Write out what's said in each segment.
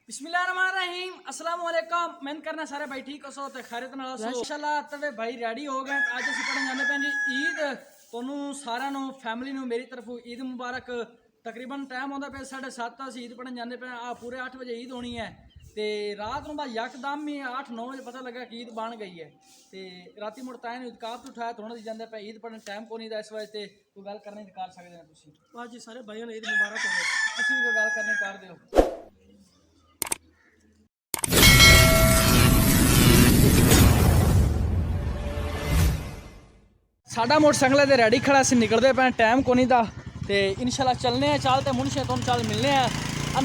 बिस्मिल्लाहिर्रहमानिर्रहीम अस्सलाम वालेकुम। मैं करना सारे भाई ठीक हो सो ते खैरियत नाल सो इंशाल्लाह। तवे भाई रेडी हो गए अज असीं पढ़न जांदे पैन जी ईद। तुहानूं सारिआं नूं फैमिली नूं मेरी तरफों ईद मुबारक। तकरीबन टाइम आउंदा पिया 7:30 असीं ईद पढ़न जांदे पे पूरे 8 बजे ईद होनी है ते रात नूं बस यकदम ही 8-9 बजे पता लगा कि ईद बन गई है ते राती मुड़ तां इतकाफ उठाया तो हुण जांदे पे ईद पढ़न टाइम को नहीं दा इस वजह ते कोई गल करने दी कर सकदे हो तुसीं। वाह जी सारे भाइयों ने ईद मुबारक हो। तुसीं भी कोई गल करनी कर दिओ। साडा मोटरसाइकिल ते रेडी खड़ा असीं निकलदे पे टाइम को नहीं दा ते इंशाल्लाह चलने हैं। चल ते मुनशे तुम चल मिलने हैं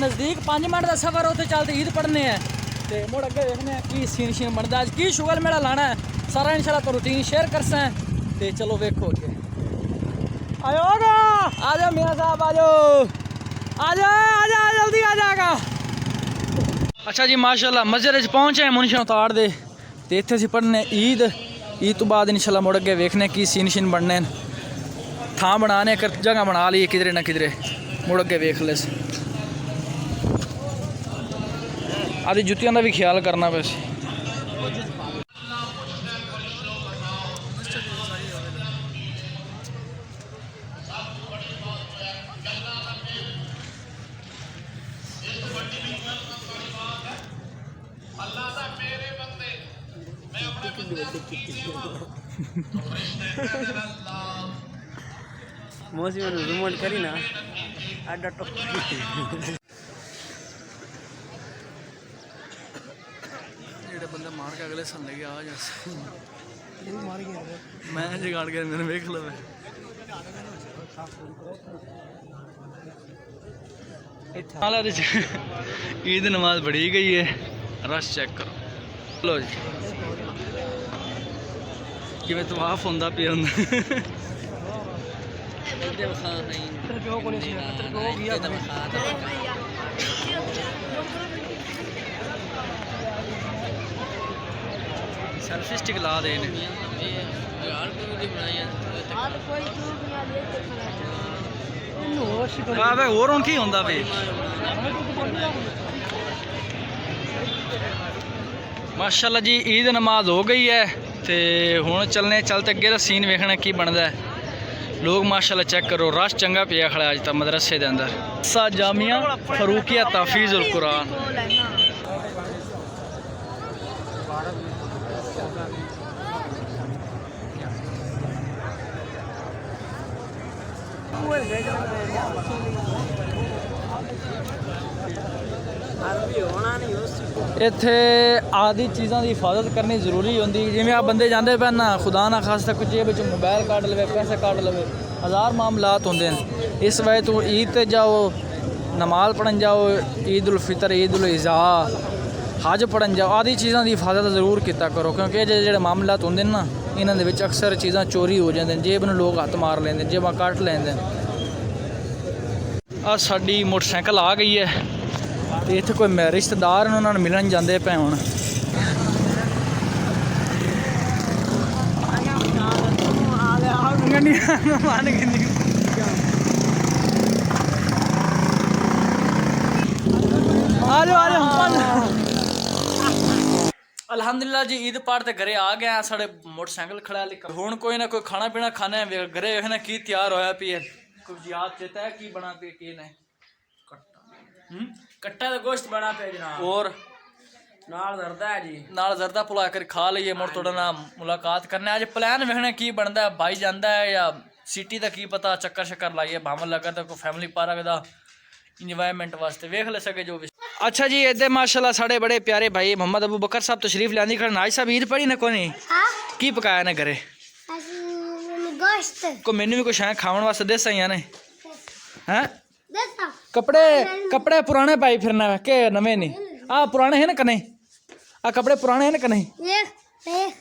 नज़दीक 5 मिनट का सफ़र उत्थे चल ते ईद पढ़ने हैं ते मुड़ अगे देखने हैं की सीन शीन बनता अज की शुगर मेला लाना है सारा इंशाल्लाह तो रूटीन शेयर करसा है ते चलो वेखो अगे आयो आ जाओ मियाँ साहब आ जाओ जल्दी आ जाएगा। अच्छा जी माशाल्लाह मस्जिद पहुँचे मुनशे उतार दे ते इत्थे असीं पढ़ने ईद तो बाद इंशाल्लाह मुड़ अगे वेखने की सीन शीन बनने थां बनाने जगह बना ली किधरे ना किधरे मुड़ अगे वेख ले आदि जुतियां का भी ख्याल करना वैसे। मौसी मैंने रिमोट करी ना आडा टॉप जेड़े बंदे मार के अगले सन लेके आ जा मैं जगाड़ के मैंने वेख लो ईद नमाज पढ़ी गई है रश चेक करो लो जी कि तवाफ होंदा पिया होंदा सेल्फी स्टिक ला दे होर हुण की होंदा पे माशाल्लाह जी ईद नमाज हो गई है ते हुण चलने चलते अगे दा सीन वेखना की बनदा है। लोग माशाल्लाह चेक करो रश चंगा पिया खड़ा अज तक मदरसे दे अंदर सा जामिया फरूकिया तहफीजुल कुरान। इत्थे आदि चीज़ों की हिफाजत करनी जरूरी होंदी जिवें आ बंदे जाते पे ना खुदा ना खास्ता कुछ जेब विच मोबाइल कढ़ लवे पैसे कढ़ लवे हज़ार मामलात होंदे हैं। इस वजह तो ईद ते जाओ नमाज पढ़न जाओ ईद उल फितर ईद उल अज़हा हज पढ़न जाओ आदि चीज़ों की हिफाजत जरूर किया करो क्योंकि जो मामलात होंदे ना इन्हां दे विच अक्सर चीज़ां चोरी हो जांदियां जेब नूं लोग हत्थ मार लेंदे जेबां कट लेंदे। आ साडी मोटरसाइकिल आ गई है तो इत्थे कोई रिश्तेदार ने उन्होंने मिलन जाते पे हूँ अल्हम्दुलिल्लाह जी ईद पार ते घरे आ गए साढ़े मोटरसाइकिल खड़ा हुण कोई ना कोई खाना पीना खाने घरे वेखना की तैयार होया पी है कुछ याद चेता है की बना पे की नहीं कट्टा दा गोश्त बना पे जनाब और नाल जरदा है जी नाल जरदा पुला कर खा लीए मुड़ थोड़ा ना मुलाकात करने आज प्लान वेखने की बनता है भाई जाता है या सिटी का की पता चक्कर शक्कर लाइए भावन लगा तो कोई फैमिली पार्क का इंजॉयमेंट वास्ते वेख ले सके जो भी। अच्छा जी इधर माशाल्लाह साढ़े बड़े प्यारे भाई मोहम्मद अबू बकर साहब तशरीफ लियांदी खड़े आज साहब ईद पढ़ी ने कोनी की पकाया ने घरे को मैनू भी कुछ है खावन वास्ते देसा ही ने हैं कपड़े कपड़े पुराने पाई फिरना के नवे नहीं आ पुराने है ना कने आ कपड़े पुराने है ना कने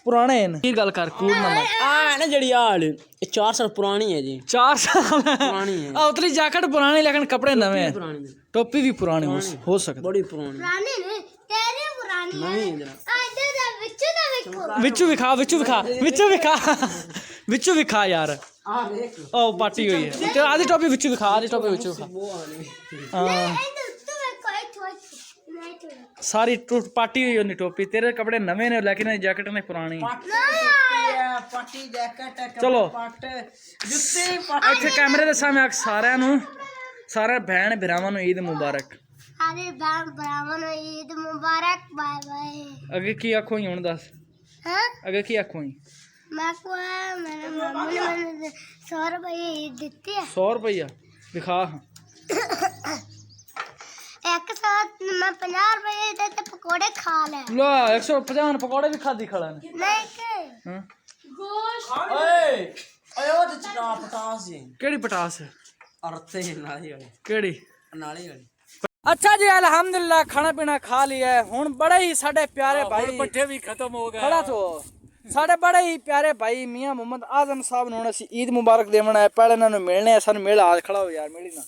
पुराने हैं की गल कर कूड़ ना आ ना जड़ी आल 4 साल पुरानी है जी 4 साल पुरानी है आ उतली जैकेट पुरानी लेकिन कपड़े नवे हैं टोपी भी पुरानी हो सकती बड़ी पुरानी ने तेरे पुरानी नवी है जरा आ इधर विचू विखा विचू विखा यार ओ पार्टी हुई है ते आधी टोपी विचू विखा आधी टोपी विचू विखा हां ਸਾਰੀ ਟੁੱਟ ਪਾਟੀ ਹੋਈ ਉਹਦੀ ਟੋਪੀ ਤੇਰੇ ਕੱਪੜੇ ਨਵੇਂ ਨੇ ਲੇਕਿਨ ਇਹ ਜੈਕਟ ਨੇ ਪੁਰਾਣੀ ਪਾਟੀ ਜੈਕਟ ਚਲੋ ਪੱਟ ਜੁੱਤੇ ਇੱਥੇ ਕੈਮਰੇ ਦੇ ਸਾਹਮਣੇ ਆਖ ਸਾਰਿਆਂ ਨੂੰ ਸਾਰੇ ਭੈਣ ਭਰਾਵਾਂ ਨੂੰ ਈਦ ਮੁਬਾਰਕ ਸਾਰੇ ਭੈਣ ਭਰਾਵਾਂ ਨੂੰ ਈਦ ਮੁਬਾਰਕ ਬਾਏ ਬਾਏ ਅੱਗੇ ਕੀ ਆਖੋ ਹੁਣ ਦੱਸ ਹਾਂ ਅੱਗੇ ਕੀ ਆਖੋ ਮੈਂ ਕੋ ਮੇਰੇ ਮਾਮੂ ਨੇ ਮੈਨੂੰ 100 ਰੁਪਏ ਈਦ ਦਿੱਤੀ ਹੈ 100 ਰੁਪਈਆ ਦਿਖਾ ਇੱਕ ਸਾਥ ਮੈਂ 50 ਰੁਪਏ ਦੇ ਤੇ ਪਕੌੜੇ ਖਾ ਲੈ ਲਾ 150 ਪਕੌੜੇ ਵੀ ਖਾਦੀ ਖੜਾ ਨੇ ਨਹੀਂ ਕਿ ਹਾਂ ਓਏ ਓਏ ਉਹ ਤੇ ਚਟਾ ਪਟਾਸ ਜੀ ਕਿਹੜੀ ਪਟਾਸ ਅਰਥੇ ਨਾਲੀ ਵਾਲੀ ਕਿਹੜੀ ਨਾਲੀ ਵਾਲੀ अच्छा जी अल्हम्दुलिल्लाह खाना पीना खा लिया है हुन बड़े ही साडे प्यारे भाई ਪੱਠੇ ਵੀ ਖਤਮ ਹੋ ਗਏ खड़ा तो साडे बड़े ही प्यारे भाई मियां मोहम्मद आजम साहब ਨੂੰ ਅਸੀਂ ਈਦ ਮੁਬਾਰਕ ਦੇਵਣਾ ਹੈ ਪਹਿਲੇ ਇਹਨਾਂ ਨੂੰ ਮਿਲਣੇ ਆ ਸਾਨੂੰ ਮਿਲ ਆ ਖੜਾ ਹੋ ਯਾਰ ਮਿਲੀ ਨਾ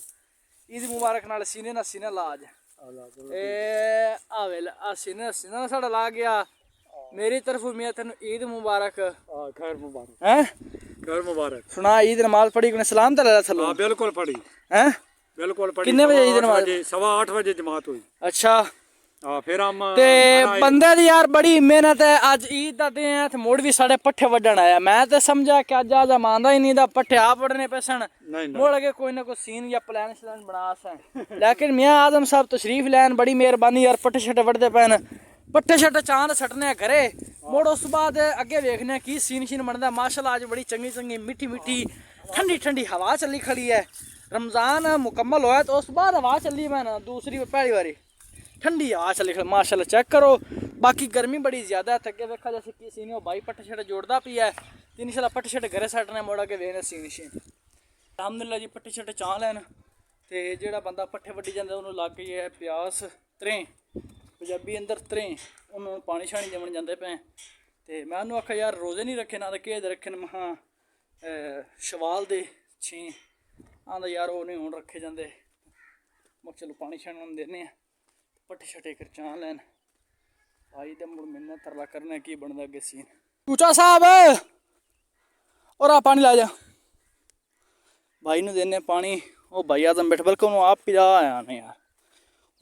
ਈਦ ਮੁਬਾਰਕ ਨਾਲ ਸੀਨੇ ਨਾਲ ਸੀਨਾ ਲਾ ਅੱਜ ਇਹ ਆਵੇਲ ਆ ਸੀਨੇ ਨਾਲ ਸੀਨਾ ਸਾਡਾ ਲਾ ਗਿਆ ਮੇਰੀ ਤਰਫੋਂ ਮਿਆਂ ਤੈਨੂੰ ਈਦ ਮੁਬਾਰਕ ਖੈਰ ਮੁਬਾਰਕ ਹੈ ਖੈਰ ਮੁਬਾਰਕ ਸੁਣਾ ਈਦ ਨਮਾਜ਼ ਪੜ੍ਹੀ ਕੋਨੇ ਸਲਾਮ ਤੇ ਲੈ ਥੱਲੋਂ ਹਾਂ ਬਿਲਕੁਲ ਪੜੀ ਹੈ ਬਿਲकुल पढ़ी कितने बजे ईद नमाज 8:15 बजे जमात हुई अच्छा हाँ फिर हम ਤੇ ਬੰਦੇ ਦੀ ਯਾਰ ਬੜੀ ਮਿਹਨਤ ਹੈ ਅੱਜ ਈਦ ਦਾ ਦਿਨ ਹੈ ਤੇ ਮੋੜ ਵੀ ਸਾਡੇ ਪੱਠੇ ਵੱਢਣ ਆਇਆ ਮੈਂ ਤੇ ਸਮਝਿਆ ਕਿ ਅੱਜ ਆ ਜਮਾਂਦਾ ਹੀ ਨਹੀਂ ਦਾ ਪੱਠੇ ਆ ਵੱਢਣੇ ਪੈਸਣ ਮੋੜ ਕੇ ਕੋਈ ਨਾ ਕੋਈ ਸੀਨ ਜਾਂ ਪਲਾਨ ਸ਼ਲਾਨ ਬਣਾ ਸੈਂ ਲੇਕਿਨ ਮਿਆਂ ਆਜ਼ਮ ਸਾਹਿਬ ਤਸ਼ਰੀਫ ਲੈਣ ਬੜੀ ਮਿਹਰਬਾਨੀ ਯਾਰ ਪੱਠੇ ਛੱਟੇ ਵੱਢਦੇ ਪੈਣ ਪੱਠੇ ਛੱਟੇ ਚਾਂਦ ਸੱਟਨੇ ਆ ਘਰੇ ਮੋੜ ਉਸ ਤੋਂ ਬਾਅਦ ਅੱਗੇ ਵੇਖਨੇ ਕੀ ਸੀਨ ਸ਼ੀਨ ਬਣਦਾ ਮਾਸ਼ਾਅੱਲਾ ਅੱਜ ਬੜੀ ਚੰਗੀ ਚੰਗੀ ਮਿੱਠੀ ਮਿੱਠੀ ਠੰਡੀ ਠੰਡੀ ਹਵਾ ਚੱਲੀ ਖੜੀ ਹੈ रमजान मुकम्मल होया तो उस बाद हवा चली मैं ना दूसरी पहली बारी ठंडी हवा चली माशाल्लाह चेक करो बाकी गर्मी बड़ी ज़्यादा है थके वेखा जैसे कि सीने भाई पट्टे छट्टे जोड़दा पिया है तीन शाला पट्टे छट्टे घरे सटने मोड़ा के वेने सीन शीन अलहमदुलिल्लाह जी पट्टे छट्टे चाह लैन ते जेड़ा बंदा पट्ठे वड्डी जांदा उन्होंने लग गई है प्यास त्रें पंजाबी अंदर त्रें उन्होंने पानी शानी जमन जाते पे ते मैं उन्होंने आखा यार रोज़े नहीं रखे ना तो केद रखे महा शवाल दे 6 आंदा यार वो नहीं हूँ रखे जाते मैं चलो पानी छाने देने पट्टे छट्टे कर चाह लैन भाई तो मुड़ मिलना तरला करना की बनता अगे सीन चूचा साहब और आ पानी ला जा भाई ने देने पानी वो भाई आदम बैठ बल्कि उन्होंने आप पिला आया नहीं यार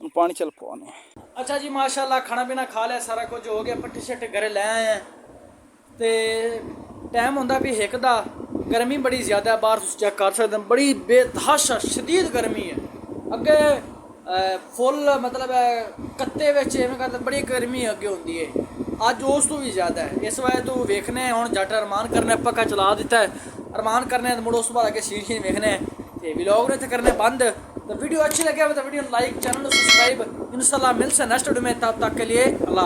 उन पानी चल पवाने अच्छा जी माशाल्लाह खाना पीना खा लिया सारा कुछ हो गया पट्टे छट्टे घरे लै आए तो टाइम होंदा भी हिक दा गर्मी बड़ी ज़्यादा बाहर तुम चेक कर सकते हैं बड़ी बेतहाशा शदीद गर्मी है अगे फुल मतलब कत्ते विच इवें करदे बड़ी गर्मी अगे होंदी है अज उस तो भी ज़्यादा है इस वजह तो वेखने हुण जट अरमान करने पक्का चला दिता है अरमान करने मुड़ उस बाद अगे सीन शीन वेखने ते व्लॉग ने इत्थे करने बंद तो वीडियो अच्छी लगे तो वीडियो लाइक चैनल सब्सक्राइब इंशाल्लाह मिलसे नेक्स्ट वीडियो में तब तक के लिए अल्लाह।